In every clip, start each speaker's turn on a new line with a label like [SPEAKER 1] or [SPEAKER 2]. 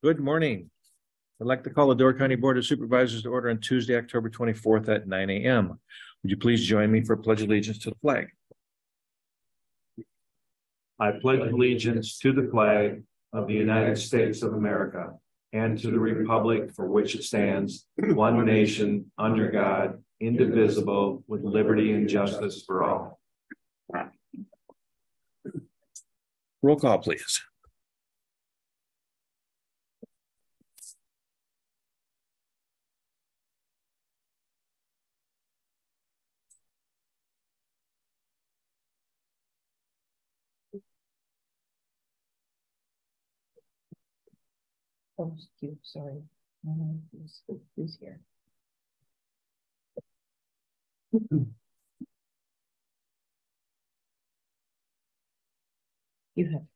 [SPEAKER 1] Good morning. I'd like to call the Door County Board of Supervisors to order on Tuesday, October 24th at 9 a.m. Would you please join me for pledge allegiance to the flag?
[SPEAKER 2] I pledge allegiance to the flag of the United States of America and to the republic for which it stands, one nation, under God, indivisible, with liberty and justice for all.
[SPEAKER 1] Roll call, please.
[SPEAKER 3] Oh, sorry. Who's here?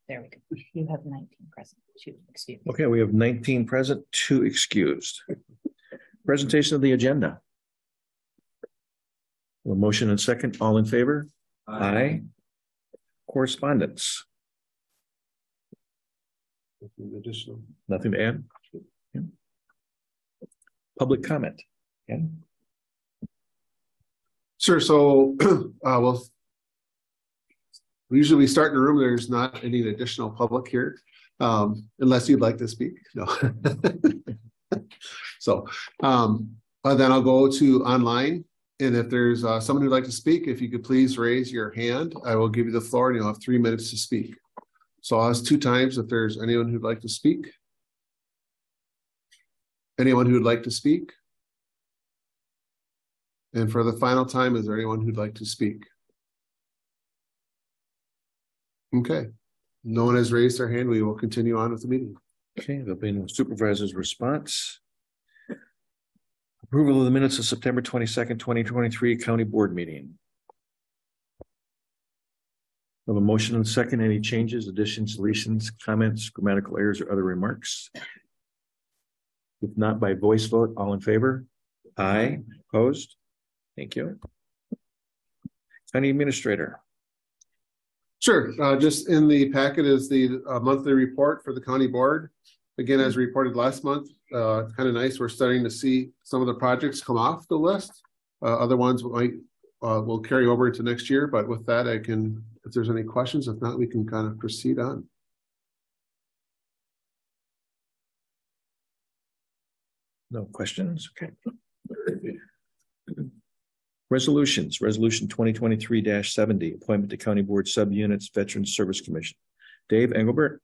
[SPEAKER 3] There we go. You have 19 present, 2 excused.
[SPEAKER 1] Okay, we have 19 present, 2 excused. Presentation of the agenda. A motion and second, all in favor? Aye. Correspondence.
[SPEAKER 2] Nothing additional.
[SPEAKER 1] Nothing to add? Yeah. Public comment. Yeah.
[SPEAKER 4] Sure. So, usually we start in a room. There's not any additional public here, unless you'd like to speak. No. So, but then I'll go to online. And if there's someone who'd like to speak, if you could please raise your hand, I will give you the floor and you'll have 3 minutes to speak. So I'll ask 2 times if there's anyone who'd like to speak. Anyone who'd like to speak? And for the final time, is there anyone who'd like to speak? Okay. No one has raised their hand. We will continue on with the meeting.
[SPEAKER 1] Okay, there'll be no supervisor's response. Approval of the minutes of September 22nd, 2023 County Board meeting. We have a motion and second. Any changes, additions, deletions, comments, grammatical errors, or other remarks? If not, by voice vote, all in favor? Aye. Opposed? Thank you. County Administrator.
[SPEAKER 4] Sure. Just in the packet is the monthly report for the county board. Again, as reported last month, it's kind of nice. We're starting to see some of the projects come off the list. Other ones will carry over to next year. But with that, I can, if there's any questions, if not, we can kind of proceed on.
[SPEAKER 1] No questions. Okay. Resolutions. Resolution 2023-70, appointment to County Board Subunits, Veterans Service Commission. Dave Engelbert.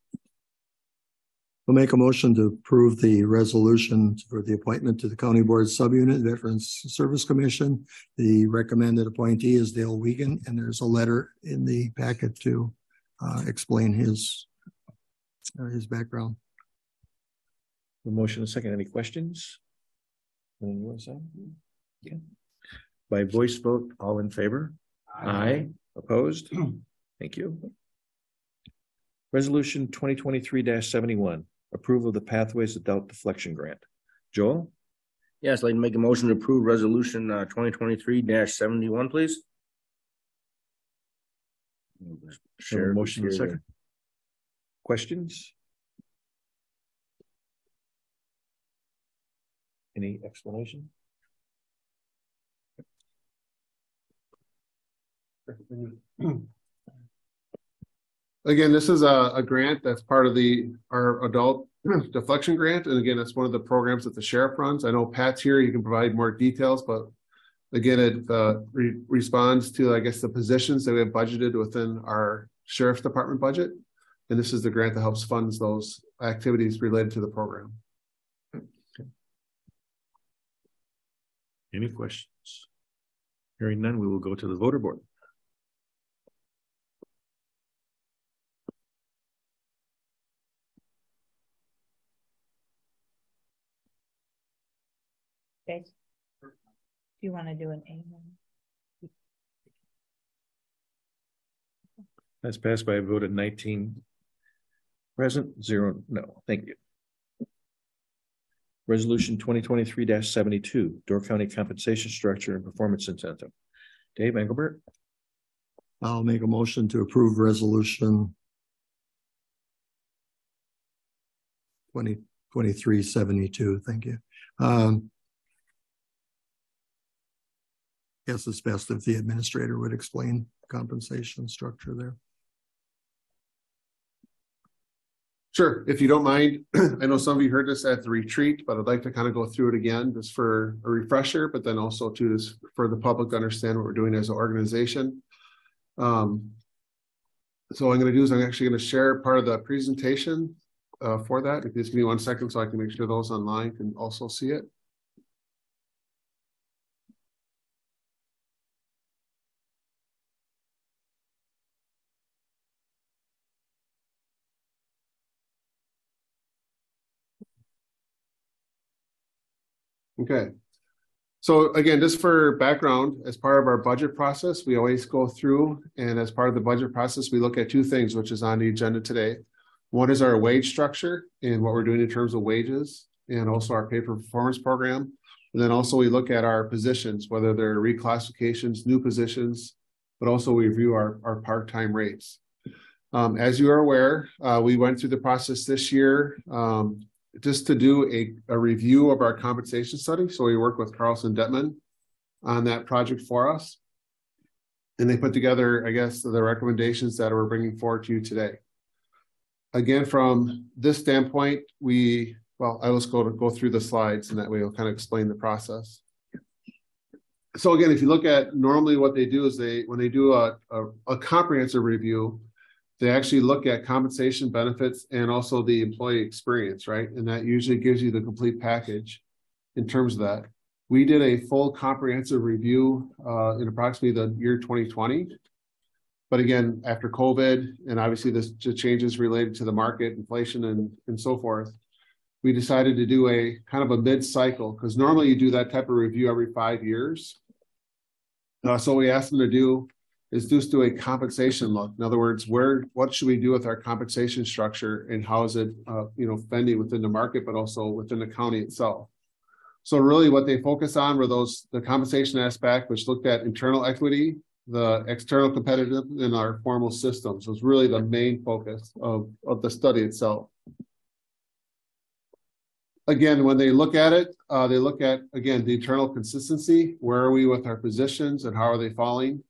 [SPEAKER 5] I'll make a motion to approve the resolution for the appointment to the County Board Subunit, Veterans Service Commission. The recommended appointee is Dale Wiegand, and there's a letter in the packet to explain his background.
[SPEAKER 1] The motion and second. Any questions? Anyone want to say? Yeah. By voice vote, all in favor? Aye. Opposed? Thank you. Resolution 2023-71, approval of the Pathways Adult Deflection Grant. Joel?
[SPEAKER 6] Yes, I'd like to make a motion to approve resolution 2023-71, please.
[SPEAKER 1] Share motion and second. Questions? Any explanation?
[SPEAKER 4] Again, this is a grant that's part of our adult deflection grant. And again, it's one of the programs that the sheriff runs. I know Pat's here, you can provide more details, but again, it responds to, I guess, the positions that we have budgeted within our sheriff's department budget. And this is the grant that helps fund those activities related to the program.
[SPEAKER 1] Any questions? Hearing none, we will go to the voter board.
[SPEAKER 3] Okay. Do you want to do an A?
[SPEAKER 1] That's passed by a vote of 19 present, 0 no. Thank you. Resolution 2023-72, Door County Compensation Structure and Performance Incentive. Dave Engelbert.
[SPEAKER 5] I'll make a motion to approve resolution 2372. Thank you. Guess it's best if the administrator would explain compensation structure there.
[SPEAKER 4] Sure, if you don't mind. I know some of you heard this at the retreat, but I'd like to kind of go through it again just for a refresher, but then also to just for the public to understand what we're doing as an organization. So what I'm going to do is I'm actually going to share part of the presentation for that. If you just give me 1 second so I can make sure those online can also see it. Okay. So again, just for background, as part of our budget process, we always go through, and as part of the budget process, we look at two things, which is on the agenda today. One is our wage structure and what we're doing in terms of wages, and also our pay for performance program. And then also we look at our positions, whether they're reclassifications, new positions, but also we review our part-time rates. As you are aware, we went through the process this year just to do a review of our compensation study. So we worked with Carlson Detman on that project for us. And they put together, I guess, the recommendations that we're bringing forward to you today. Again, from this standpoint, I'll just go through the slides, and that way I'll kind of explain the process. So again, if you look at normally what they do is when they do a comprehensive review, they actually look at compensation, benefits, and also the employee experience, right? And that usually gives you the complete package in terms of that. We did a full comprehensive review in approximately the year 2020. But again, after COVID, and obviously this changes related to the market, inflation, and so forth, we decided to do a kind of a mid-cycle, because normally you do that type of review every 5 years. So what we asked them to do is just do a compensation look. In other words, what should we do with our compensation structure, and how is it fending within the market, but also within the county itself. So really what they focus on were the compensation aspect, which looked at internal equity, the external competitiveness in our formal systems was really the main focus of the study itself. Again, when they look at it, they look at, again, the internal consistency. Where are we with our positions and how are they falling?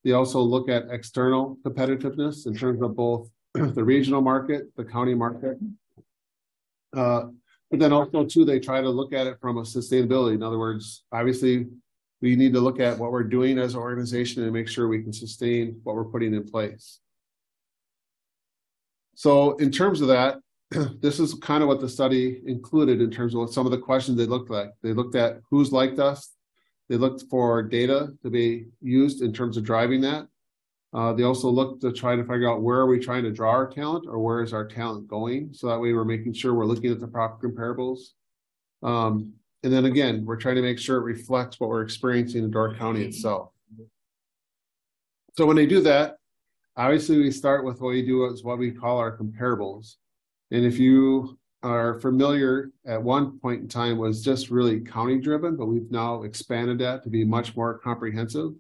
[SPEAKER 4] They also look at external competitiveness in terms of both the regional market, the county market. But then also too, they try to look at it from a sustainability. In other words, obviously we need to look at what we're doing as an organization and make sure we can sustain what we're putting in place. So in terms of that, this is kind of what the study included in terms of what some of the questions they looked at. They looked at who's liked us. They looked for data to be used in terms of driving that. They also looked to try to figure out where are we trying to draw our talent, or where is our talent going? So that way we're making sure we're looking at the proper comparables. And then again, we're trying to make sure it reflects what we're experiencing in Door County itself. So when they do that, obviously we start with what we call our comparables. And if you are familiar, at one point in time was just really county driven, but we've now expanded that to be much more comprehensive.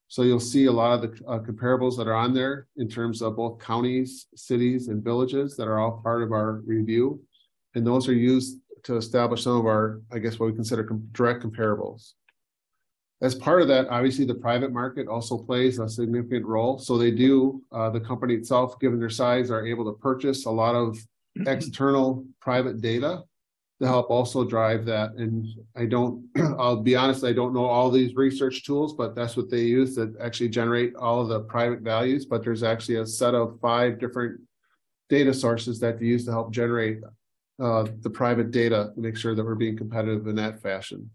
[SPEAKER 4] So you'll see a lot of the comparables that are on there in terms of both counties, cities, and villages that are all part of our review. And those are used to establish some of our, I guess, what we consider direct comparables. As part of that, obviously the private market also plays a significant role. So they do, the company itself, given their size, are able to purchase a lot of external private data to help also drive that. And I'll be honest, I don't know all these research tools, but that's what they use to actually generate all of the private values. But there's actually a set of 5 different data sources that they use to help generate the private data to make sure that we're being competitive in that fashion.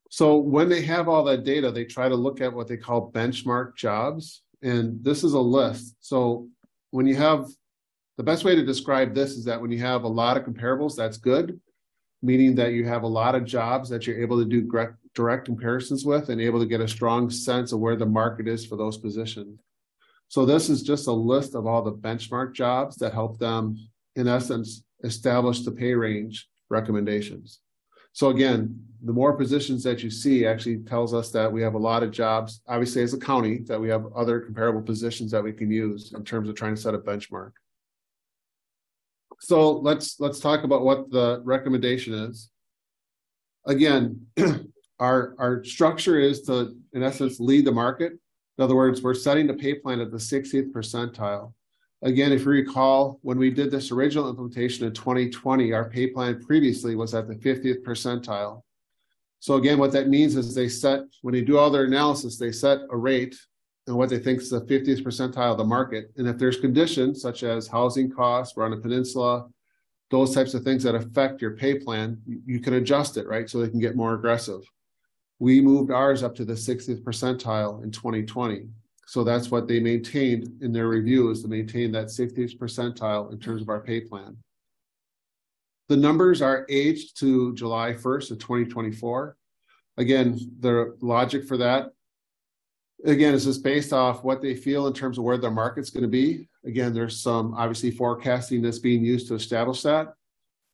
[SPEAKER 4] So when they have all that data, they try to look at what they call benchmark jobs. And this is a list. So when you have, the best way to describe this is that when you have a lot of comparables, that's good, meaning that you have a lot of jobs that you're able to do direct comparisons with and able to get a strong sense of where the market is for those positions. So this is just a list of all the benchmark jobs that help them, in essence, establish the pay range recommendations. So again, the more positions that you see actually tells us that we have a lot of jobs, obviously as a county, that we have other comparable positions that we can use in terms of trying to set a benchmark. So let's talk about what the recommendation is. Again, our structure is to, in essence, lead the market. In other words, we're setting the pay plan at the 60th percentile. Again, if you recall, when we did this original implementation in 2020, our pay plan previously was at the 50th percentile. So again, what that means is when they do all their analysis, they set a rate and what they think is the 50th percentile of the market. And if there's conditions such as housing costs, we're on a peninsula, those types of things that affect your pay plan, you can adjust it, right? So they can get more aggressive. We moved ours up to the 60th percentile in 2020. So that's what they maintained in their review, is to maintain that 60th percentile in terms of our pay plan. The numbers are aged to July 1st of 2024. Again, the logic for that, again, is just based off what they feel in terms of where their market's going to be. Again, there's some obviously forecasting that's being used to establish that.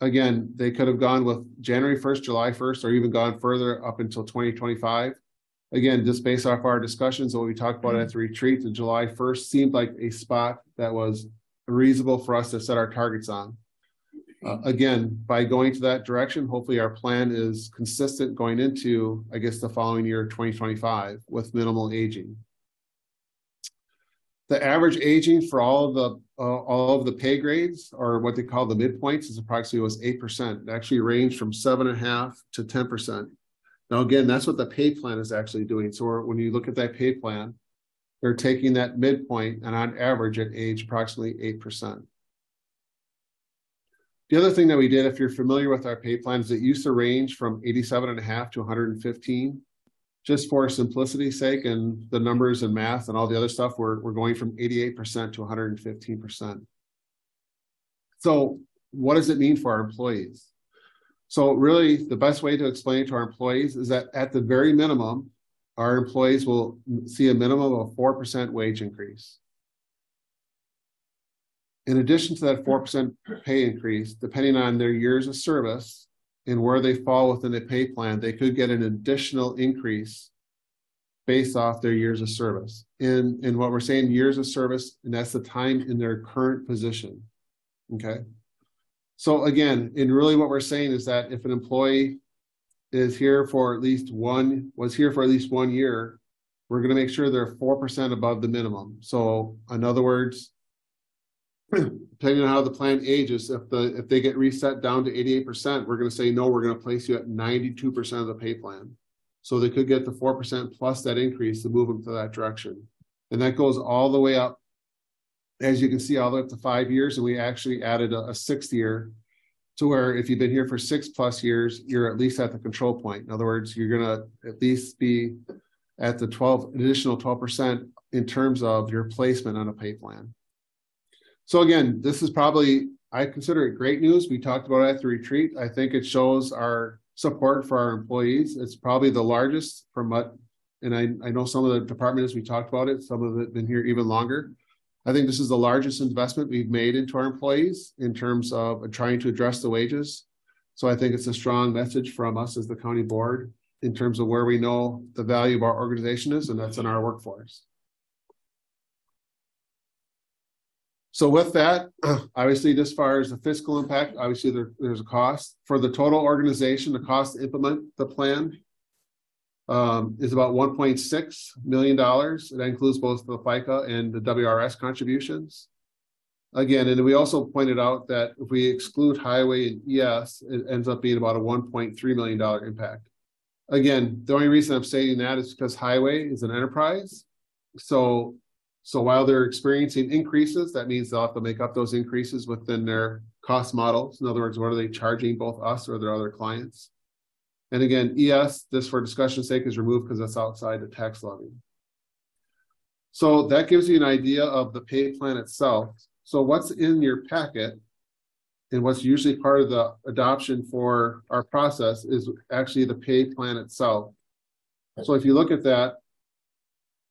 [SPEAKER 4] Again, they could have gone with January 1st, July 1st, or even gone further up until 2025. Again, just based off our discussions and what we talked about at the retreat, the July 1st seemed like a spot that was reasonable for us to set our targets on. Again, by going to that direction, hopefully our plan is consistent going into, I guess, the following year, 2025, with minimal aging. The average aging for all of the pay grades, or what they call the midpoints, is approximately was 8%. It actually ranged from 7.5% to 10%. Now, again, that's what the pay plan is actually doing. So when you look at that pay plan, they're taking that midpoint and on average it aged approximately 8%. The other thing that we did, if you're familiar with our pay plans, it used to range from 87.5 to 115. Just for simplicity's sake and the numbers and math and all the other stuff, we're going from 88% to 115%. So what does it mean for our employees? So really, the best way to explain to our employees is that at the very minimum, our employees will see a minimum of 4% wage increase. In addition to that 4% pay increase, depending on their years of service and where they fall within the pay plan, they could get an additional increase based off their years of service. And what we're saying, years of service, and that's the time in their current position, okay? So again, and really what we're saying is that if an employee was here for at least 1 year, we're going to make sure they're 4% above the minimum. So in other words, depending on how the plan ages, if they get reset down to 88%, we're going to say, no, we're going to place you at 92% of the pay plan. So they could get the 4% plus that increase to move them to that direction. And that goes all the way up, as you can see, all the way up to 5 years. And we actually added a 6th year to where if you've been here for 6+ years, you're at least at the control point. In other words, you're going to at least be at the additional 12% in terms of your placement on a pay plan. So again, this is probably, I consider it great news. We talked about it at the retreat. I think it shows our support for our employees. It's probably the largest from what, and I know some of the departments, we talked about it, some of it been here even longer. I think this is the largest investment we've made into our employees in terms of trying to address the wages. So I think it's a strong message from us as the county board in terms of where we know the value of our organization is, and that's in our workforce. So with that, obviously, as far as the fiscal impact, obviously there's a cost. For the total organization, the cost to implement the plan is about $1.6 million. That includes both the FICA and the WRS contributions. Again, and we also pointed out that if we exclude highway and ES, it ends up being about a $1.3 million impact. Again, the only reason I'm saying that is because highway is an enterprise. So while they're experiencing increases, that means they'll have to make up those increases within their cost models. In other words, what are they charging both us or their other clients? And again, ES, this for discussion's sake, is removed because that's outside the tax levy. So that gives you an idea of the pay plan itself. So what's in your packet and what's usually part of the adoption for our process is actually the pay plan itself. So if you look at that,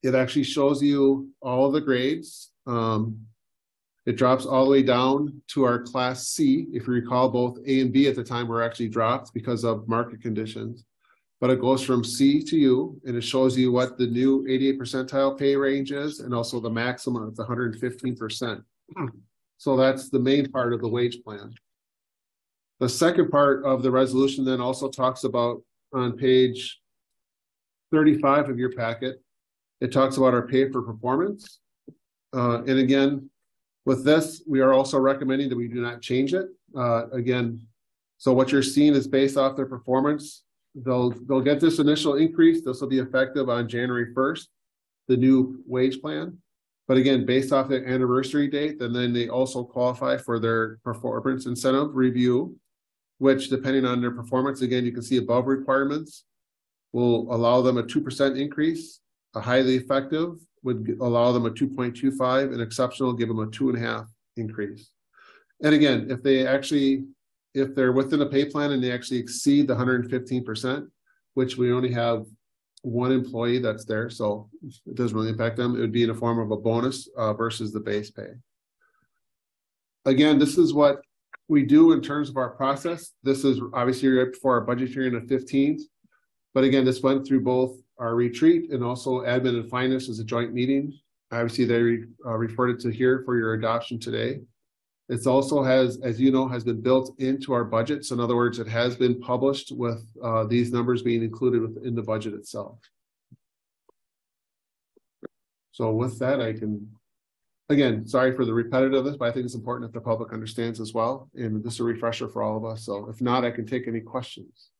[SPEAKER 4] it actually shows you all of the grades. It drops all the way down to our class C. If you recall, both A and B at the time were actually dropped because of market conditions. But it goes from C to U, and it shows you what the new 88 percentile pay range is, and also the maximum of the 115%. So that's the main part of the wage plan. The second part of the resolution then also talks about on page 35 of your packet, it talks about our pay for performance. And again, with this, we are also recommending that we do not change it. Again, so what you're seeing is based off their performance. They'll get this initial increase. This will be effective on January 1st, the new wage plan. But again, based off their anniversary date, and then they also qualify for their performance incentive review, which depending on their performance, again, you can see above requirements, will allow them a 2% increase. A highly effective would allow them a 2.25, and exceptional give them a 2.5 increase. And again, if they're within a pay plan and they actually exceed the 115%, which we only have one employee that's there, so it doesn't really impact them. It would be in the form of a bonus versus the base pay. Again, this is what we do in terms of our process. This is obviously right before our budget hearing on the 15th. But again, this went through both our retreat and also admin and finance as a joint meeting. Obviously, they referred it to here for your adoption today. It also has, as you know, has been built into our budget. So in other words, it has been published with these numbers being included within the budget itself. So with that, I can, again, sorry for the repetitiveness, but I think it's important that the public understands as well. And this is a refresher for all of us. So if not, I can take any questions.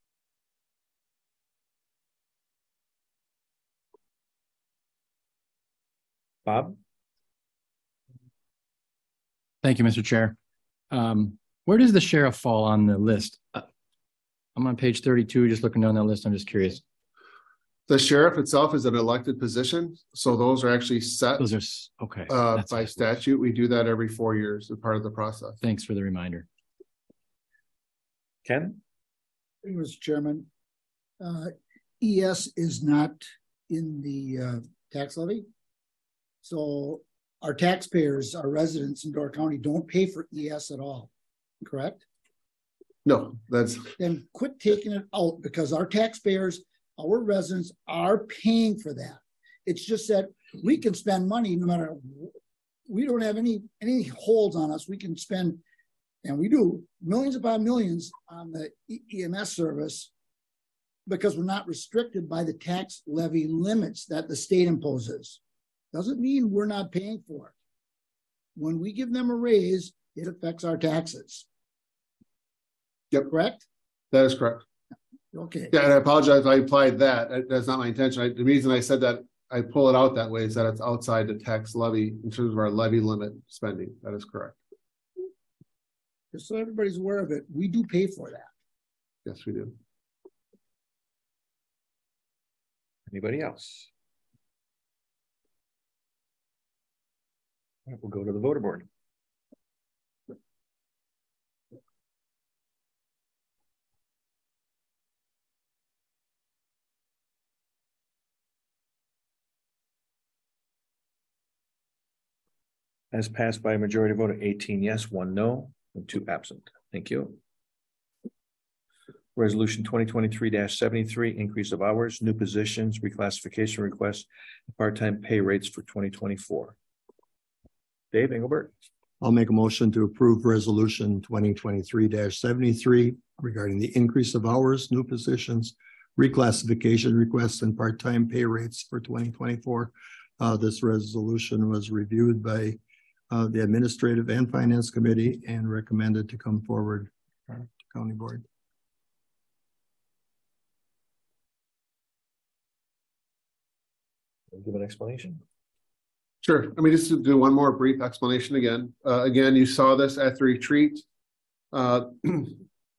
[SPEAKER 1] Bob?
[SPEAKER 7] Thank you, Mr. Chair. Where does the sheriff fall on the list? I'm on page 32, just looking down that list. I'm just curious.
[SPEAKER 4] The sheriff itself is an elected position. So those are actually set
[SPEAKER 7] Those are, okay.
[SPEAKER 4] by statute. We do that every 4 years as part of the process.
[SPEAKER 7] Thanks for the reminder.
[SPEAKER 1] Ken?
[SPEAKER 8] Thank you, Mr. Chairman. ES is not in the tax levy. So our taxpayers, our residents in Door County don't pay for ES at all, correct?
[SPEAKER 4] No, that's...
[SPEAKER 8] Then quit taking it out, because our taxpayers, our residents are paying for that. It's just that we can spend money no matter, we don't have any holds on us. We can spend, and we do, millions upon millions on the EMS service because we're not restricted by the tax levy limits that the state imposes. Doesn't mean we're not paying for it. When we give them a raise, it affects our taxes.
[SPEAKER 4] Yep.
[SPEAKER 8] Correct?
[SPEAKER 4] That is correct.
[SPEAKER 8] Okay.
[SPEAKER 4] Yeah, and I apologize if I implied that. That's not my intention. The reason I said that, I pull it out that way, is that it's outside the tax levy in terms of our levy limit spending. That is correct.
[SPEAKER 8] Just so everybody's aware of it, we do pay for that.
[SPEAKER 4] Yes, we do.
[SPEAKER 1] Anybody else? All right, we'll go to the voter board. As passed by a majority vote of 18 yes, 1 no, and 2 absent. Thank you. Resolution 2023-73, increase of hours, new positions, reclassification requests, part-time pay rates for 2024. Dave Engelbert.
[SPEAKER 5] I'll make a motion to approve resolution 2023-73 regarding the increase of hours, new positions, reclassification requests, and part-time pay rates for 2024. This resolution was reviewed by the Administrative and Finance Committee and recommended to come forward to County Board.
[SPEAKER 1] Give an explanation.
[SPEAKER 4] Sure. Let me just do one more brief explanation again. Again, you saw this at the retreat.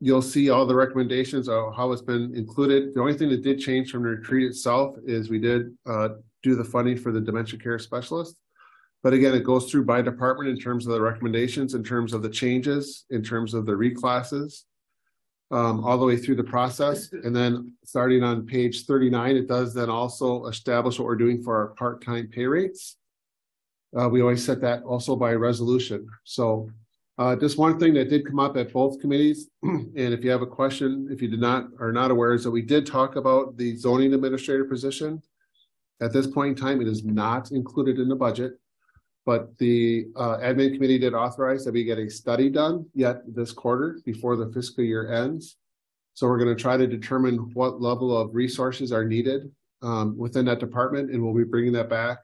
[SPEAKER 4] You'll see all the recommendations of how it's been included. The only thing that did change from the retreat itself is we did do the funding for the dementia care specialist. But again, it goes through by department in terms of the recommendations, in terms of the changes, in terms of the reclasses, all the way through the process. And then starting on page 39, it does then also establish what we're doing for our part-time pay rates. We always set that also by resolution. So just one thing that did come up at both committees, and if you have a question, if you are not aware, is that we did talk about the zoning administrator position. At this point in time, it is not included in the budget. but the admin committee did authorize that we get a study done yet this quarter before the fiscal year ends. So we're going to try to determine what level of resources are needed within that department, and we'll be bringing that back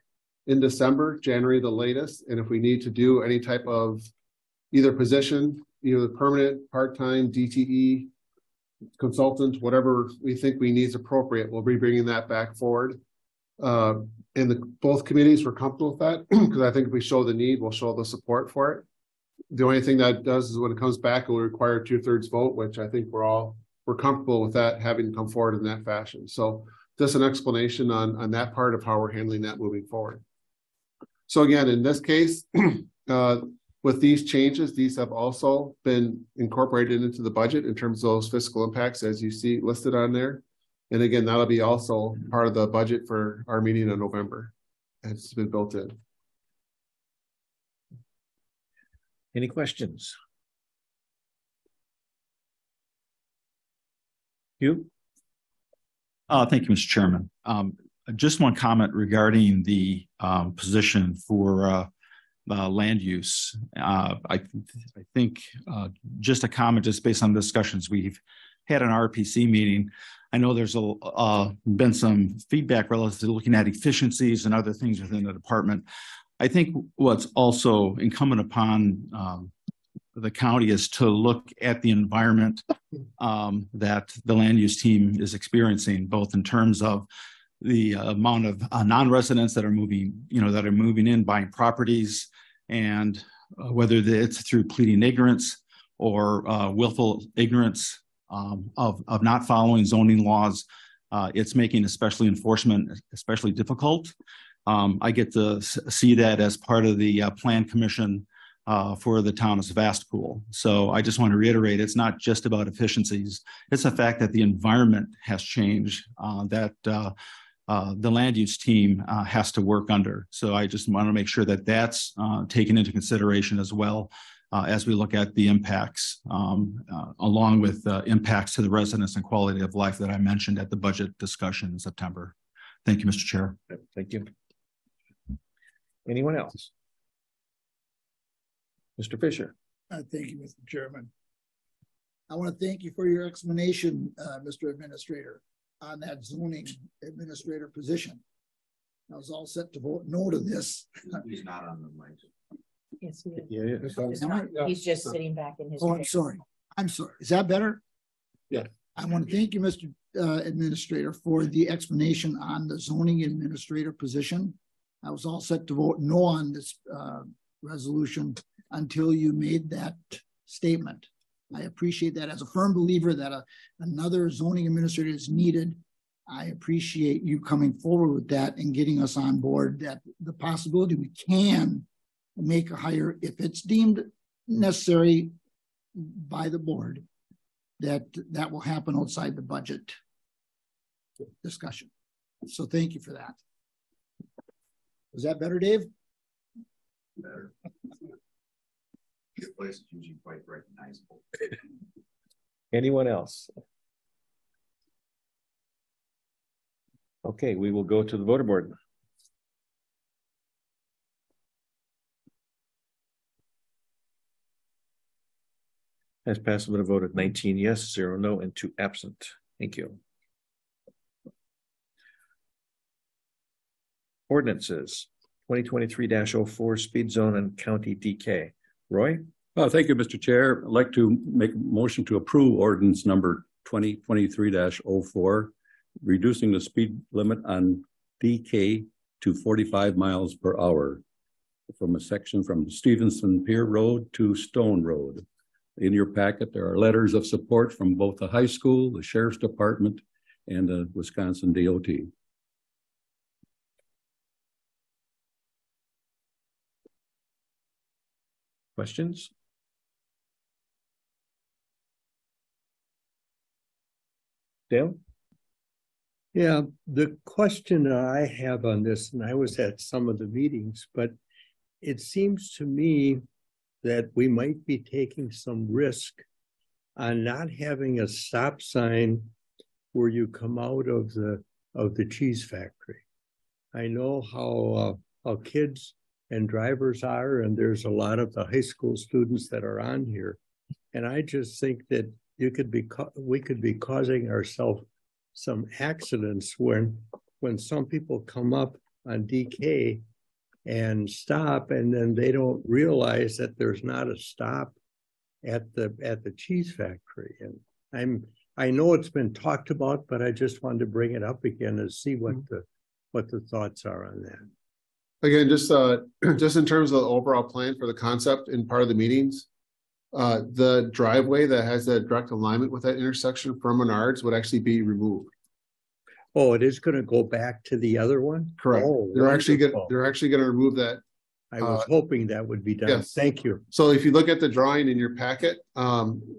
[SPEAKER 4] in December, January the latest. And if we need to do any type of either position, either permanent, part-time, DTE, consultant, whatever we think we need is appropriate, we'll be bringing that back forward. And both committees were comfortable with that because I think if we show the need, we'll show the support for it. The only thing that does is when it comes back, it will require 2/3 vote, which I think we're comfortable with that having come forward in that fashion. So just an explanation on that part of how we're handling that moving forward. So again, in this case, with these changes, these have also been incorporated into the budget in terms of those fiscal impacts, as you see listed on there. And again, that'll be also part of the budget for our meeting in November. It's been built in.
[SPEAKER 1] Any questions? You?
[SPEAKER 9] Thank you, Mr. Chairman. Just one comment regarding the position for land use. I think just a comment just based on discussions we've had an RPC meeting. I know there's been some feedback relative to looking at efficiencies and other things within the department. I think what's also incumbent upon the county is to look at the environment that the land use team is experiencing, both in terms of the amount of non-residents that are moving, that are moving in, buying properties, and whether it's through pleading ignorance or willful ignorance of not following zoning laws. It's making especially enforcement especially difficult. I get to see that as part of the plan commission for the town of Sevastopol. So I just want to reiterate, it's not just about efficiencies. It's the fact that the environment has changed that the land use team has to work under. So I just want to make sure that that's taken into consideration as well as we look at the impacts, along with impacts to the residents and quality of life that I mentioned at the budget discussion in September. Thank you, Mr. Chair.
[SPEAKER 1] Thank you. Anyone else? Mr. Fisher.
[SPEAKER 8] Thank you, Mr. Chairman. I want to thank you for your explanation, Mr. Administrator, on that zoning administrator position. I was all set to vote no to this.
[SPEAKER 6] He's not on the mic.
[SPEAKER 3] Yes, he is.
[SPEAKER 1] Yeah.
[SPEAKER 3] He's just sitting back in his.
[SPEAKER 8] Oh, I'm sorry. Is that better?
[SPEAKER 4] Yeah.
[SPEAKER 8] I want to thank you, Mr. Administrator, for the explanation on the zoning administrator position. I was all set to vote no on this resolution until you made that statement. I appreciate that. As a firm believer that another zoning administrator is needed, I appreciate you coming forward with that and getting us on board that the possibility we can make a hire if it's deemed necessary by the board, that will happen outside the budget discussion. So thank you for that. Was that better, Dave?
[SPEAKER 6] Better. Your place is usually quite recognizable.
[SPEAKER 1] Anyone else? Okay, we will go to the voter board. Has passed with a vote of 19 yes, 0 no, and 2 absent. Thank you. Ordinances 2023-04 speed zone and county DK. Roy?
[SPEAKER 10] Thank you, Mr. Chair. I'd like to make a motion to approve ordinance number 2023-04, reducing the speed limit on DK to 45 miles per hour from a section from Stevenson Pier Road to Stone Road. In your packet, there are letters of support from both the high school, the Sheriff's Department, and the Wisconsin DOT.
[SPEAKER 1] Questions? Dale?
[SPEAKER 11] Yeah, the question I have on this, and I was at some of the meetings, but it seems to me that we might be taking some risk on not having a stop sign where you come out of the cheese factory. I know how kids and drivers are, and there's a lot of the high school students that are on here. And I just think that we could be causing ourselves some accidents when some people come up on DK and stop, and then they don't realize that there's not a stop at the cheese factory. And I know it's been talked about, but I just wanted to bring it up again and see what the thoughts are on that.
[SPEAKER 4] Again, just in terms of the overall plan for the concept and part of the meetings, the driveway that has that direct alignment with that intersection from Menards would actually be removed.
[SPEAKER 11] Oh, it is going to go back to the other one?
[SPEAKER 4] Correct.
[SPEAKER 11] Oh,
[SPEAKER 4] they're actually
[SPEAKER 11] wonderful.
[SPEAKER 4] going to remove that.
[SPEAKER 11] I was hoping that would be done.
[SPEAKER 4] Yes.
[SPEAKER 11] Thank you.
[SPEAKER 4] So if you look at the drawing in your packet,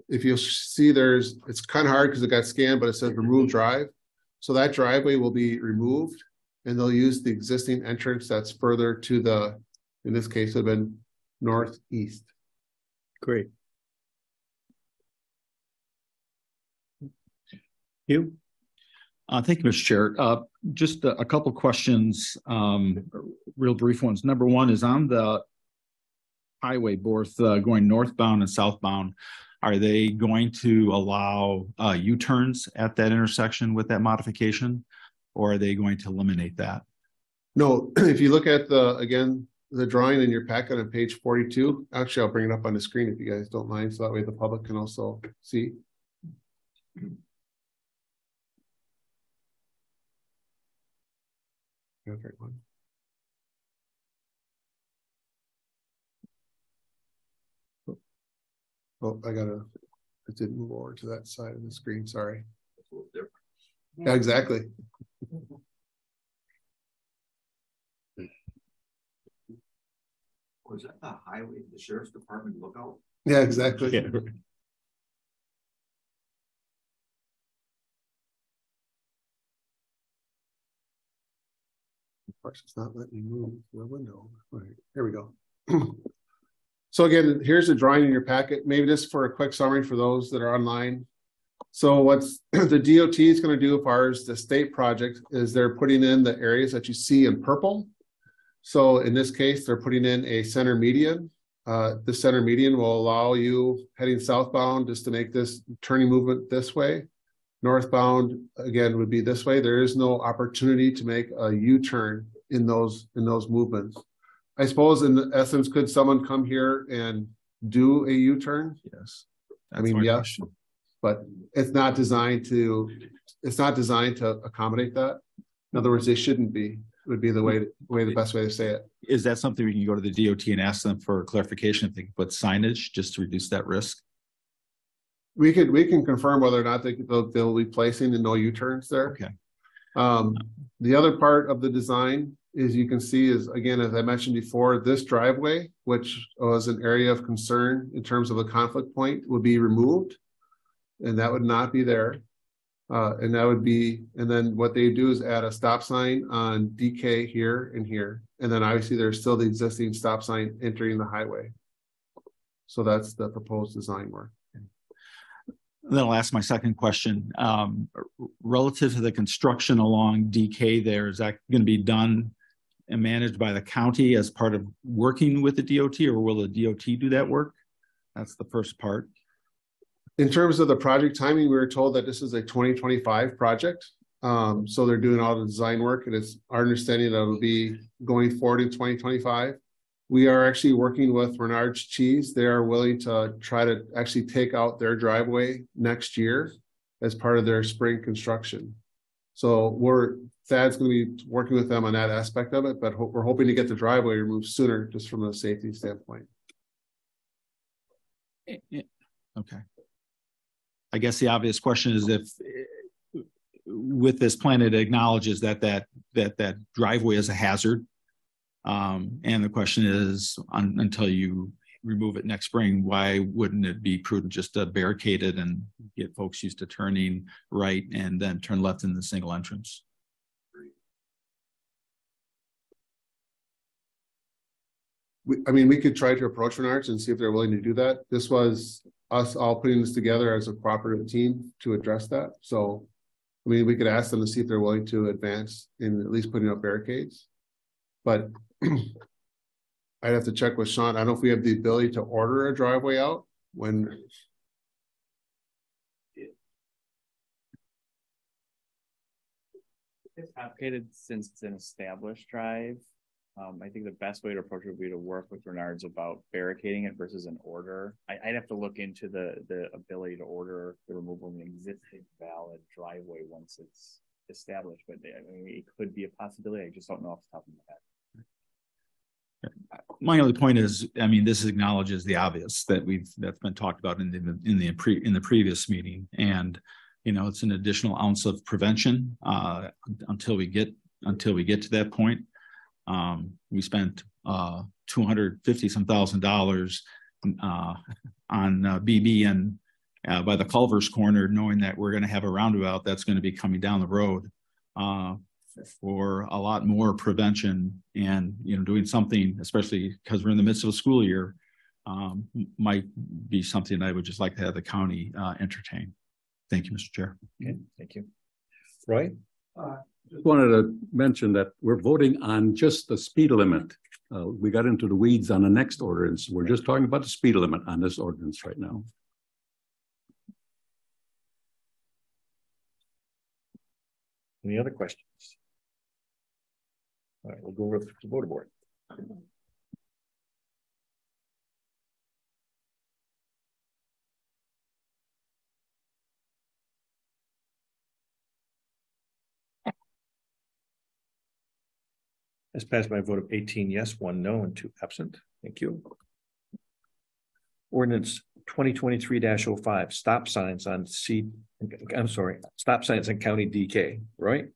[SPEAKER 4] if you see it's kind of hard because it got scanned, but it says remove drive. So that driveway will be removed, and they'll use the existing entrance that's further to in this case, it would have been northeast.
[SPEAKER 11] Great. You?
[SPEAKER 9] Thank you, Mr. Chair. Just a couple questions, real brief ones. Number one is on the highway, both going northbound and southbound. Are they going to allow U-turns at that intersection with that modification, or are they going to eliminate that?
[SPEAKER 4] No, if you look at the drawing in your packet on page 42, actually, I'll bring it up on the screen if you guys don't mind, so that way the public can also see. Oh, it didn't move over to that side of the screen, sorry. Yeah, exactly.
[SPEAKER 2] Was that the highway, the sheriff's department lookout?
[SPEAKER 4] Yeah, exactly.
[SPEAKER 9] Yeah.
[SPEAKER 4] Of course, it's not letting me move the window. All right, here we go. So again, here's the drawing in your packet, maybe just for a quick summary for those that are online. So what's the DOT is going to do as far as the state project is they're putting in the areas that you see in purple. So in this case, they're putting in a center median. The center median will allow you heading southbound just to make this turning movement this way. Northbound, again, would be this way. There is no opportunity to make a U-turn in those movements. I suppose in essence, could someone come here and do a U-turn?
[SPEAKER 9] Yes.
[SPEAKER 4] I mean, yes, but it's not designed to accommodate that. In other words, they shouldn't be, would be the best way to say it.
[SPEAKER 9] Is that something we can go to the DOT and ask them for clarification if they can put signage just to reduce that risk?
[SPEAKER 4] We can confirm whether or not they'll be placing the no U-turns there.
[SPEAKER 9] Okay.
[SPEAKER 4] The other part of the design is you can see is, again, as I mentioned before, this driveway, which was an area of concern in terms of a conflict point, would be removed, and that would not be there. And then what they do is add a stop sign on DK here and here. And then obviously there's still the existing stop sign entering the highway. So that's the proposed design work.
[SPEAKER 9] Then I'll ask my second question. Relative to the construction along DK there, is that going to be done and managed by the county as part of working with the DOT, or will the DOT do that work? That's the first part.
[SPEAKER 4] In terms of the project timing, we were told that this is a 2025 project. So they're doing all the design work, and it's our understanding that it'll be going forward in 2025. We are actually working with Menards Cheese. They are willing to try to actually take out their driveway next year as part of their spring construction. So Thad's going to be working with them on that aspect of it, but we're hoping to get the driveway removed sooner just from a safety standpoint.
[SPEAKER 9] Okay. I guess the obvious question is if with this plan, it acknowledges that driveway is a hazard. And the question is, until you remove it next spring, why wouldn't it be prudent just to barricade it and get folks used to turning right and then turn left in the single entrance?
[SPEAKER 4] We could try to approach Menards and see if they're willing to do that. This was us all putting this together as a cooperative team to address that. So, we could ask them to see if they're willing to advance in at least putting up barricades. But I'd have to check with Sean. I don't know if we have the ability to order a driveway out when.
[SPEAKER 12] It's complicated since it's an established drive. I think the best way to approach it would be to work with Renards about barricading it versus an order. I'd have to look into the ability to order the removal of an existing valid driveway once it's established, but I mean, it could be a possibility. I just don't know off the top of my head.
[SPEAKER 9] My only point is, I mean, this acknowledges the obvious that's been talked about in the previous meeting, and you know, it's an additional ounce of prevention until we get to that point. We spent $250 some thousand on BB and by the Culver's Corner, knowing that we're going to have a roundabout that's going to be coming down the road for a lot more prevention, and you know, doing something, especially because we're in the midst of a school year, might be something I would just like to have the county entertain. Thank you, Mr. Chair.
[SPEAKER 1] Okay, thank you. Roy?
[SPEAKER 10] Just wanted to mention that we're voting on just the speed limit. We got into the weeds on the next ordinance. We're just talking about the speed limit on this ordinance right now.
[SPEAKER 1] Any other questions? All right, we'll go over to the voter board. As passed by a vote of 18 yes, 1 no, and 2 absent. Thank you. Ordinance 2023-05, stop signs on stop signs in County DK. Roy?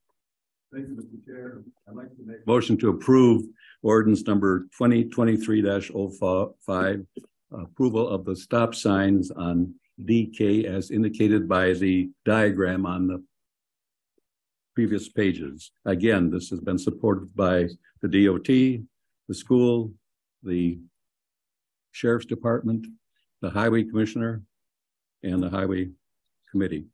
[SPEAKER 10] Thank you, Mr. Chair. I'd like to make motion to approve ordinance number 2023-05, approval of the stop signs on DK as indicated by the diagram on the previous pages. Again, this has been supported by the DOT, the school, the Sheriff's Department, the Highway Commissioner, and the Highway Committee.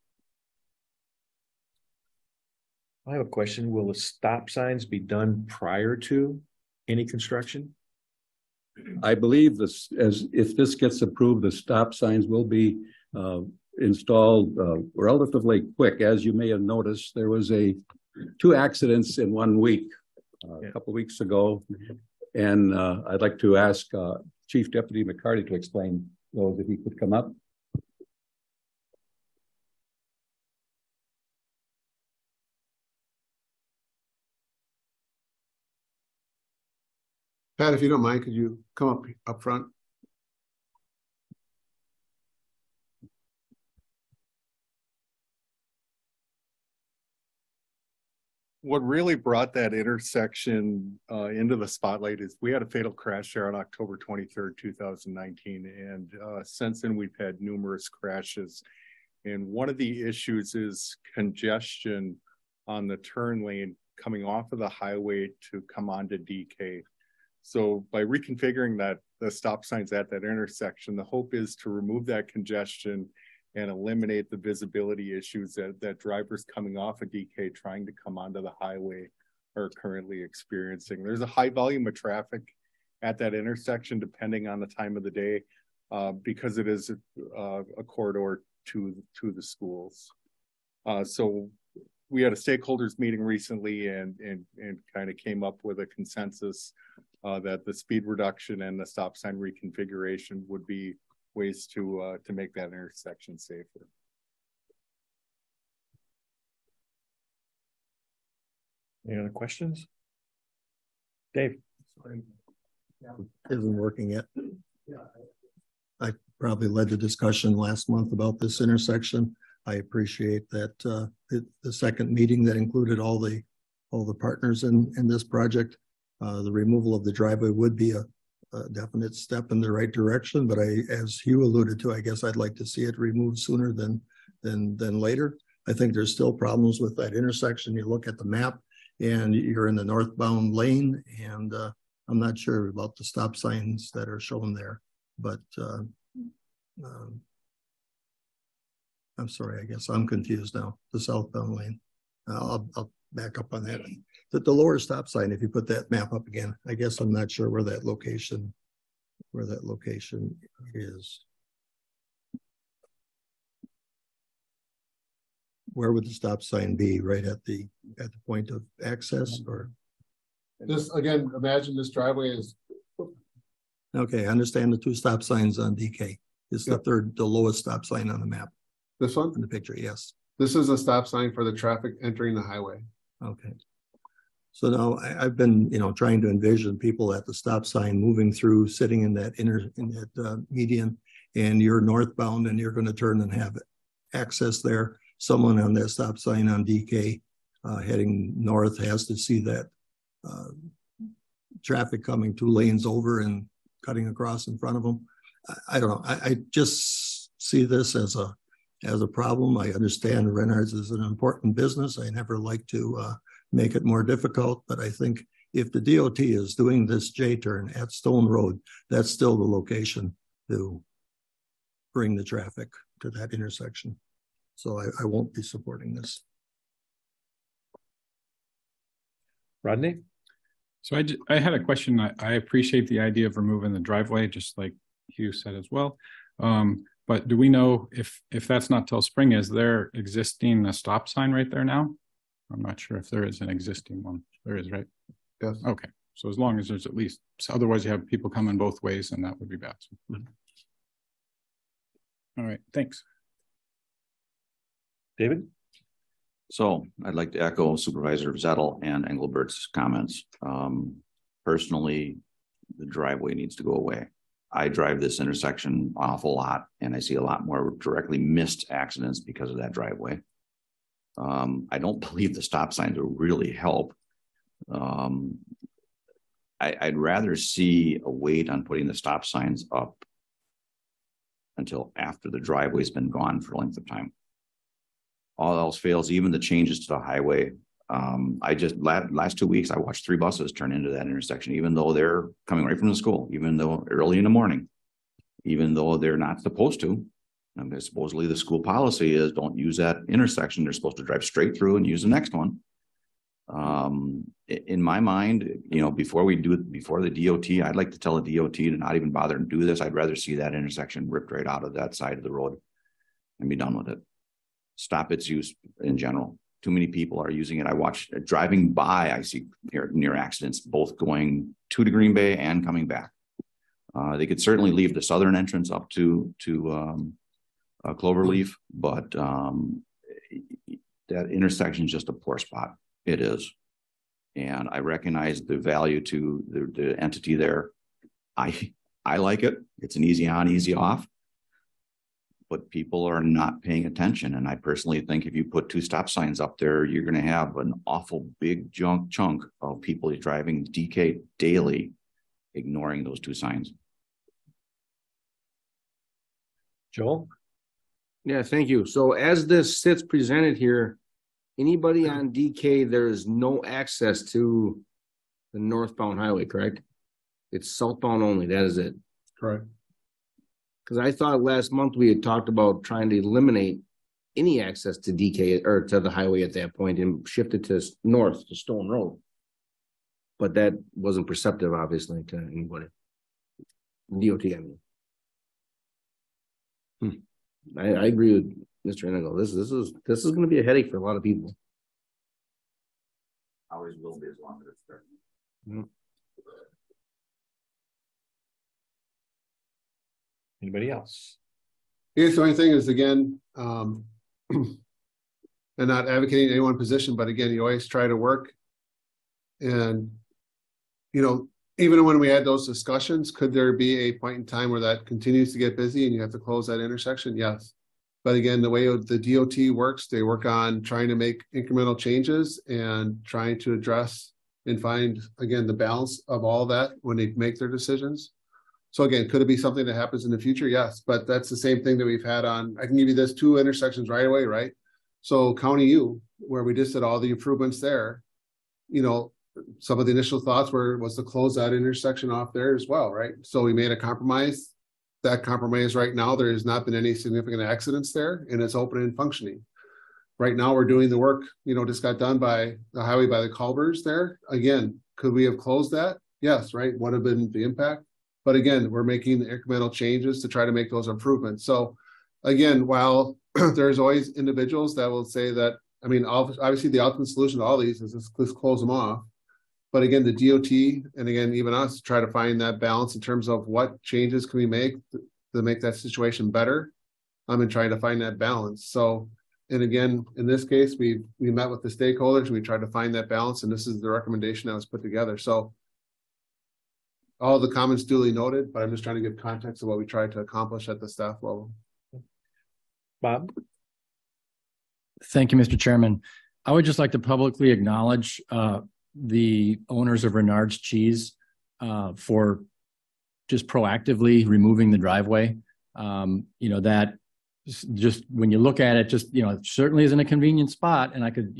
[SPEAKER 1] I have a question. Will the stop signs be done prior to any construction?
[SPEAKER 10] I believe this, as if this gets approved, the stop signs will be installed relatively quick. As you may have noticed, there was 2 accidents in 1 week a couple of weeks ago, and I'd like to ask Chief Deputy McCarty to explain those if he could come up.
[SPEAKER 4] Pat, if you don't mind, could you come up front?
[SPEAKER 13] What really brought that intersection into the spotlight is we had a fatal crash there on October 23rd, 2019. And since then, we've had numerous crashes. And one of the issues is congestion on the turn lane coming off of the highway to come onto DK. So by reconfiguring the stop signs at that intersection, the hope is to remove that congestion and eliminate the visibility issues that drivers coming off of DK trying to come onto the highway are currently experiencing. There's a high volume of traffic at that intersection depending on the time of the day because it is a corridor to the schools. So we had a stakeholders meeting recently and kind of came up with a consensus that the speed reduction and the stop sign reconfiguration would be ways to make that intersection safer.
[SPEAKER 1] Any other questions? Dave?
[SPEAKER 5] Sorry. Isn't working yet. I probably led the discussion last month about this intersection. I appreciate that the second meeting that included all the partners in this project. The removal of the driveway would be a definite step in the right direction, but as Hugh alluded to, I guess I'd like to see it removed sooner than later. I think there's still problems with that intersection. You look at the map and you're in the northbound lane, and I'm not sure about the stop signs that are shown there, but I'm sorry, I guess I'm confused now. The southbound lane. I'll back up on that. The lower stop sign, if you put that map up again, I guess I'm not sure where that location is. Where would the stop sign be? Right at the point of access, or?
[SPEAKER 4] This, again, imagine this driveway is,
[SPEAKER 5] Okay, I understand the two stop signs on DK. It's the the lowest stop sign on the map
[SPEAKER 4] this one,
[SPEAKER 5] in the picture, yes.
[SPEAKER 4] this is a stop sign for the traffic entering the highway.
[SPEAKER 5] Okay. So now I've been, trying to envision people at the stop sign moving through, sitting in that median, and you're northbound and you're going to turn and have access there. Someone on that stop sign on DK heading north has to see that traffic coming 2 lanes over and cutting across in front of them. I don't know. I just see this as a problem. I understand Renard's is an important business. I never like to make it more difficult, but I think if the DOT is doing this J-turn at Stone Road, that's still the location to bring the traffic to that intersection. So I won't be supporting this.
[SPEAKER 1] Rodney?
[SPEAKER 14] So I had a question. I appreciate the idea of removing the driveway, just like Hugh said as well. But do we know if that's not till spring, is there existing a stop sign right there now? I'm not sure if there is an existing one. There is, right?
[SPEAKER 4] Yes.
[SPEAKER 14] Okay. So as long as there's at least, so otherwise you have people coming both ways and that would be bad. All right. Thanks.
[SPEAKER 1] David?
[SPEAKER 15] So I'd like to echo Supervisor Zettel and Engelbert's comments. Personally, the driveway needs to go away. I drive this intersection an awful lot and I see a lot more directly missed accidents because of that driveway. I don't believe the stop signs will really help. I'd rather see a wait on putting the stop signs up until after the driveway's been gone for a length of time. All else fails, even the changes to the highway. I just last 2 weeks, I watched 3 buses turn into that intersection, even though they're coming right from the school, even though early in the morning, even though they're not supposed to. And supposedly the school policy is don't use that intersection. They're supposed to drive straight through and use the next one. In my mind, before the DOT, I'd like to tell the DOT to not even bother and do this. I'd rather see that intersection ripped right out of that side of the road and be done with it. Stop its use in general. Too many people are using it. I watch driving by, I see near accidents, both going to Green Bay and coming back. They could certainly leave the southern entrance up to Cloverleaf, but that intersection is just a poor spot. It is. And I recognize the value to the entity there. I like it. It's an easy on, easy off. But people are not paying attention. And I personally think if you put 2 stop signs up there, you're going to have an awful big chunk of people driving DK daily, ignoring those 2 signs.
[SPEAKER 1] Joel?
[SPEAKER 6] Yeah, thank you. So as this sits presented here, anybody on DK, there is no access to the northbound highway, correct? It's southbound only. That is it.
[SPEAKER 4] Correct.
[SPEAKER 6] Because I thought last month we had talked about trying to eliminate any access to DK or to the highway at that point and shift it to north to Stone Road. But that wasn't perceptive, obviously, to anybody. DOT, I mean. I agree with Mr. Enigo. This is going to be a headache for a lot of people.
[SPEAKER 15] Always will be as long as it's there.
[SPEAKER 1] Anybody else?
[SPEAKER 4] Yes, the only thing is, again, and not advocating any one position, but again, you always try to work. And, even when we had those discussions, could there be a point in time where that continues to get busy and you have to close that intersection? Yes. But again, the way the DOT works, they work on trying to make incremental changes and trying to address and find, again, the balance of all that when they make their decisions. So again, could it be something that happens in the future? Yes, but that's the same thing that we've had on, I can give you this 2 intersections right away, right? So County U, where we just did all the improvements there, some of the initial thoughts was to close that intersection off there as well, right? So we made a compromise. That compromise right now, there has not been any significant accidents there and it's open and functioning. Right now, we're doing the work, just got done by the highway by the culverts there. Again, could we have closed that? Yes, right? What have been the impact? But again, we're making incremental changes to try to make those improvements. So again, while there's always individuals that will say that, obviously the ultimate solution to all these is just close them off. But again, the DOT and again, even us try to find that balance in terms of what changes can we make to make that situation better. And trying to find that balance. So, and again, in this case, we met with the stakeholders, we tried to find that balance, and this is the recommendation that was put together. So all the comments duly noted, but I'm just trying to give context of what we tried to accomplish at the staff level.
[SPEAKER 11] Bob?
[SPEAKER 7] Thank you, Mr. Chairman. I would just like to publicly acknowledge the owners of Renard's Cheese for just proactively removing the driveway. That just when you look at it, it certainly isn't a convenient spot, and I could,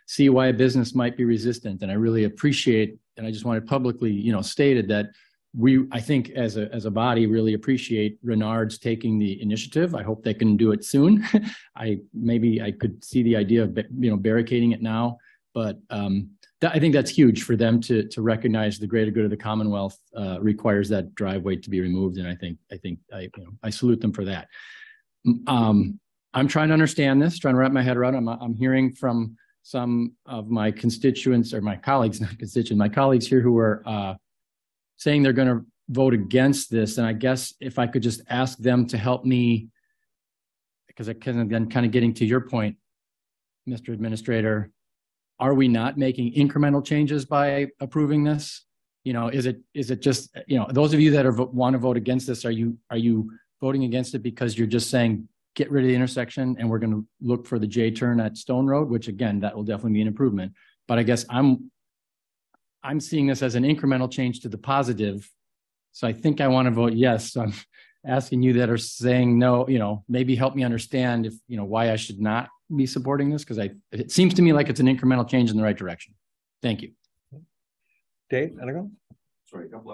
[SPEAKER 7] see why a business might be resistant. And I really appreciate, and I just wanted publicly, stated that I think as a body really appreciate Renard's taking the initiative. I hope they can do it soon. I could see the idea of, barricading it now, but I think that's huge for them to recognize the greater good of the Commonwealth requires that driveway to be removed. And I salute them for that. I'm trying to understand this, trying to wrap my head around it. I'm hearing from some of my constituents or my colleagues, not constituents, my colleagues here who are saying they're going to vote against this. And I guess if I could just ask them to help me, because I can then kind of getting to your point, Mr. Administrator, are we not making incremental changes by approving this? Is it just, those of you that want to vote against this, are you voting against it because you're just saying, get rid of the intersection and we're going to look for the J turn at Stone Road, which again, that will definitely be an improvement. But I guess I'm seeing this as an incremental change to the positive. So I think I want to vote yes. So I'm asking you that are saying no, maybe help me understand why I should not be supporting this, because it seems to me like it's an incremental change in the right direction. Thank you.
[SPEAKER 11] Dave, Anago?
[SPEAKER 15] Sorry, a couple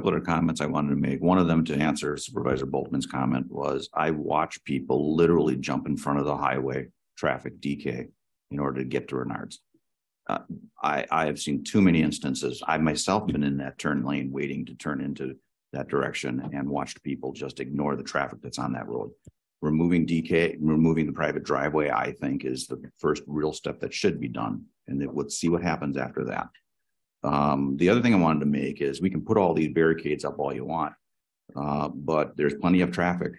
[SPEAKER 15] other comments I wanted to make. One of them, to answer Supervisor Boltman's comment, was I watch people literally jump in front of the highway traffic DK in order to get to Renard's. I have seen too many instances. I myself been in that turn lane waiting to turn into that direction and watched people just ignore the traffic that's on that road. Removing the private driveway, I think, is the first real step that should be done, and then we'll see what happens after that. The other thing I wanted to make is we can put all these barricades up all you want, but there's plenty of traffic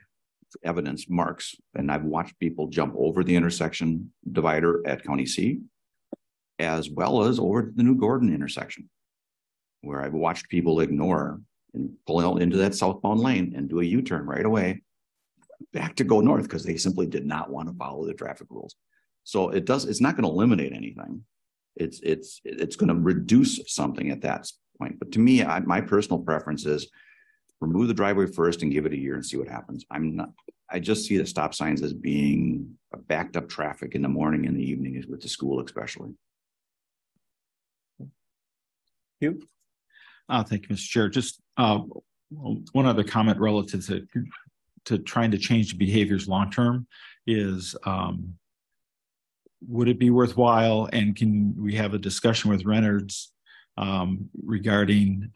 [SPEAKER 15] evidence marks, and I've watched people jump over the intersection divider at County C, as well as over the New Gordon intersection, where I've watched people ignore and pull out into that southbound lane and do a U-turn right away back to go north because they simply did not want to follow the traffic rules. So it's not going to eliminate anything. It's going to reduce something at that point. But to me, my personal preference is remove the driveway first and give it a year and see what happens. I just see the stop signs as being a backed up traffic in the morning and the evening, with the school especially.
[SPEAKER 11] You?
[SPEAKER 9] Thank you, Mr. Chair. Just one other comment relative to trying to change the behaviors long term is, would it be worthwhile, and can we have a discussion with Renard's regarding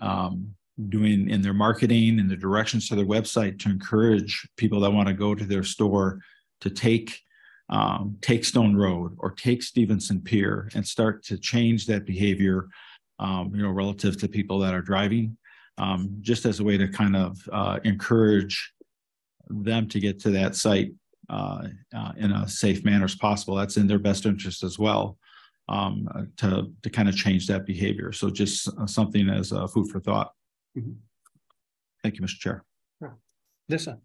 [SPEAKER 9] doing in their marketing and the directions to their website to encourage people that want to go to their store to take Stone Road or take Stevenson Pier and start to change that behavior, relative to people that are driving, just as a way to kind of encourage them to get to that site in a safe manner as possible. That's in their best interest as well, to kind of change that behavior. So just something as food for thought.
[SPEAKER 11] Mm-hmm.
[SPEAKER 9] Thank you, Mr. Chair.
[SPEAKER 11] Lisa.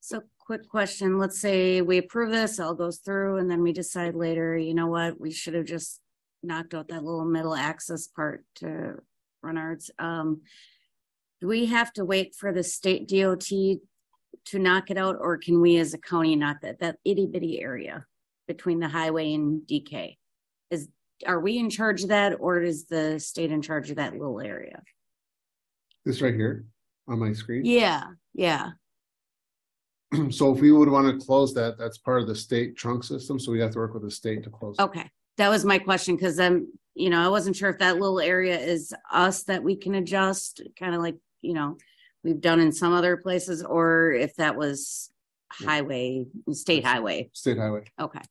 [SPEAKER 16] So quick question. Let's say we approve this, all goes through, and then we decide later, you know what, we should have just knocked out that little middle access part to Renard's. Do we have to wait for the state DOT to knock it out, or can we as a county knock that itty bitty area between the highway and DK? Are we in charge of that, or is the state in charge of that little area?
[SPEAKER 4] This right here on my screen?
[SPEAKER 16] Yeah.
[SPEAKER 4] So if we would want to close that, that's part of the state trunk system, so we have to work with the state to close.
[SPEAKER 16] Okay, that was my question, because then, I wasn't sure if that little area is us that we can adjust, kind of like, we've done in some other places, or if that was highway, state highway.
[SPEAKER 4] State highway.
[SPEAKER 16] Okay.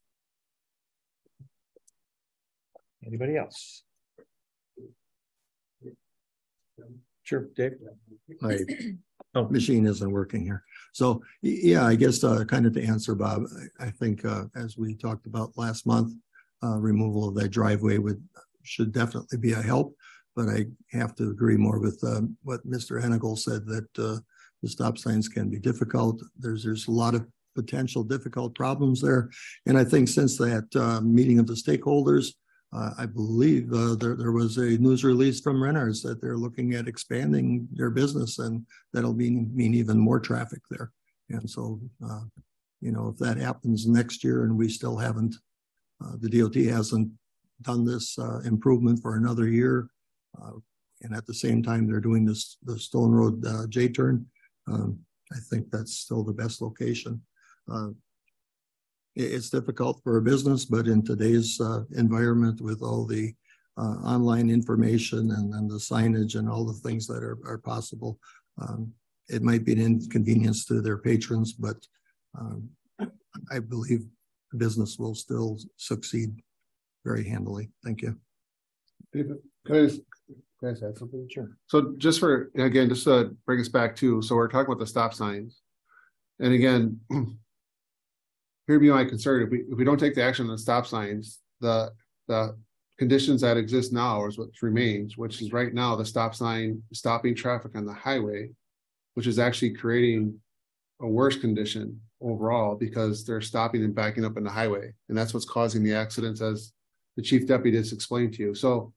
[SPEAKER 1] Anybody else? Sure, Dave.
[SPEAKER 5] My machine isn't working here. So, yeah, I guess kind of to answer Bob, I think as we talked about last month, removal of that driveway should definitely be a help. But I have to agree more with what Mr. Hennigal said, that the stop signs can be difficult. There's a lot of potential difficult problems there. And I think since that meeting of the stakeholders, I believe there was a news release from Renners that they're looking at expanding their business, and that'll mean even more traffic there. And so, if that happens next year and we still haven't, the DOT hasn't done this improvement for another year, and at the same time they're doing the Stone Road J-turn, I think that's still the best location. It's difficult for a business, but in today's environment with all the online information and the signage and all the things that are possible, it might be an inconvenience to their patrons, but I believe the business will still succeed very handily. Thank you.
[SPEAKER 4] Can I add something? Sure. So just to bring us back to, so we're talking about the stop signs. And again, here be my concern. If we don't take the action on the stop signs, the conditions that exist now is what remains, which is right now the stop sign stopping traffic on the highway, which is actually creating a worse condition overall because they're stopping and backing up in the highway. And that's what's causing the accidents, as the chief deputy has explained to you. So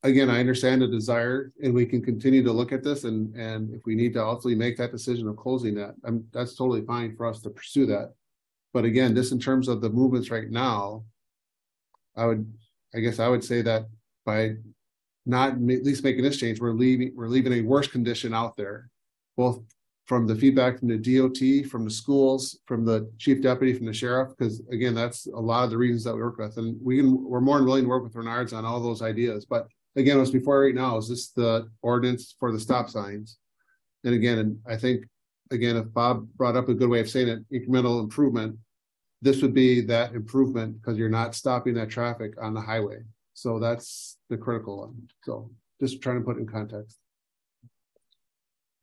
[SPEAKER 4] again, I understand the desire, and we can continue to look at this, and if we need to ultimately make that decision of closing that, that's totally fine for us to pursue that. But again, just in terms of the movements right now, I would say that by not at least making this change, we're leaving a worse condition out there, both from the feedback from the DOT, from the schools, from the chief deputy, from the sheriff, because again, that's a lot of the reasons that we work with, and we're more than willing to work with Renards on all those ideas. But again, what's before right now is just the ordinance for the stop signs. And again, I think, again, if Bob brought up a good way of saying it, incremental improvement, this would be that improvement because you're not stopping that traffic on the highway. So that's the critical one. So just trying to put it in context.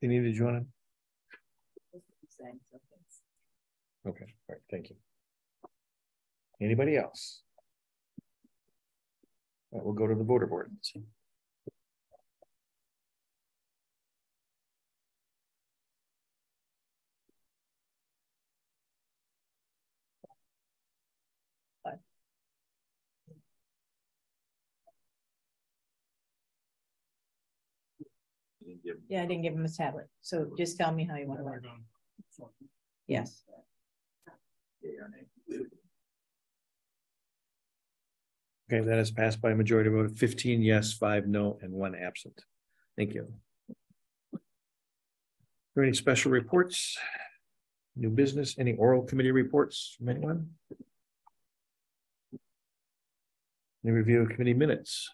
[SPEAKER 1] Any, did you want to? Okay, all right, thank you. Anybody else? All right, we'll go to the voter board.
[SPEAKER 3] Yeah, I didn't give him a tablet. So just tell me how you want to work. Yes.
[SPEAKER 1] Okay, that is passed by a majority vote of 15 yes, 5 no, and 1 absent. Thank you. Are there any special reports? New business? Any oral committee reports from anyone? Any review of committee minutes?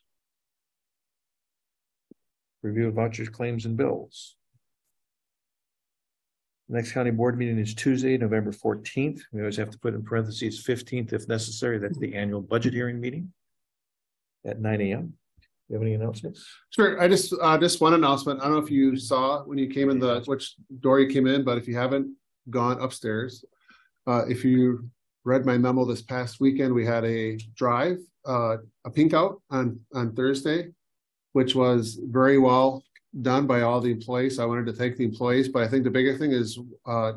[SPEAKER 1] Review of vouchers, claims, and bills. Next county board meeting is Tuesday, November 14th. We always have to put in parentheses 15th if necessary. That's the annual budget hearing meeting at 9 a.m. Do you have any announcements?
[SPEAKER 4] Sure. I just one announcement. I don't know if you saw when you came in which door you came in, but if you haven't gone upstairs, if you read my memo this past weekend, we had a drive, a pink out on Thursday, which was very well done by all the employees. So I wanted to thank the employees, but I think the bigger thing is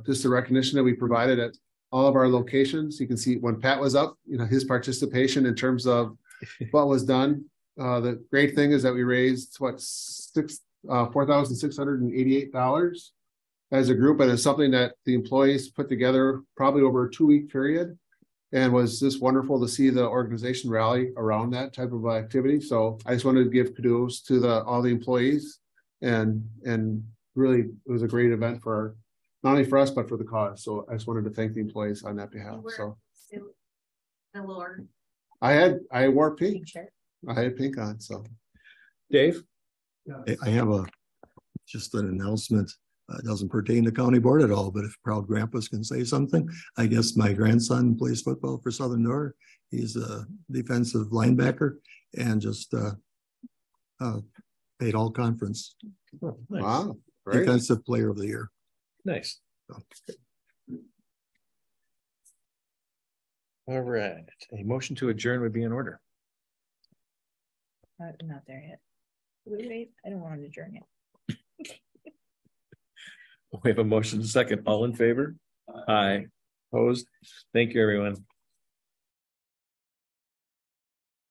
[SPEAKER 4] just the recognition that we provided at all of our locations. You can see when Pat was up, his participation in terms of what was done. The great thing is that we raised $4,688 as a group, and it's something that the employees put together probably over a 2-week period. And was just wonderful to see the organization rally around that type of activity. So I just wanted to give kudos to all the employees, and really it was a great event for not only for us, but for the cause. So I just wanted to thank the employees on that behalf. So I wore pink. I had pink on, so.
[SPEAKER 1] Dave?
[SPEAKER 5] I have just an announcement. It doesn't pertain to county board at all, but if proud grandpas can say something, I guess my grandson plays football for Southern Door. He's a defensive linebacker and just paid all conference.
[SPEAKER 1] Oh, nice.
[SPEAKER 4] Wow. Great.
[SPEAKER 5] Defensive player of the year.
[SPEAKER 1] Nice. All right, a motion to adjourn would be in order.
[SPEAKER 3] Not there yet. Wait, I don't want to adjourn yet.
[SPEAKER 1] We have a motion second. All in favor? Aye. Opposed? Thank you, everyone.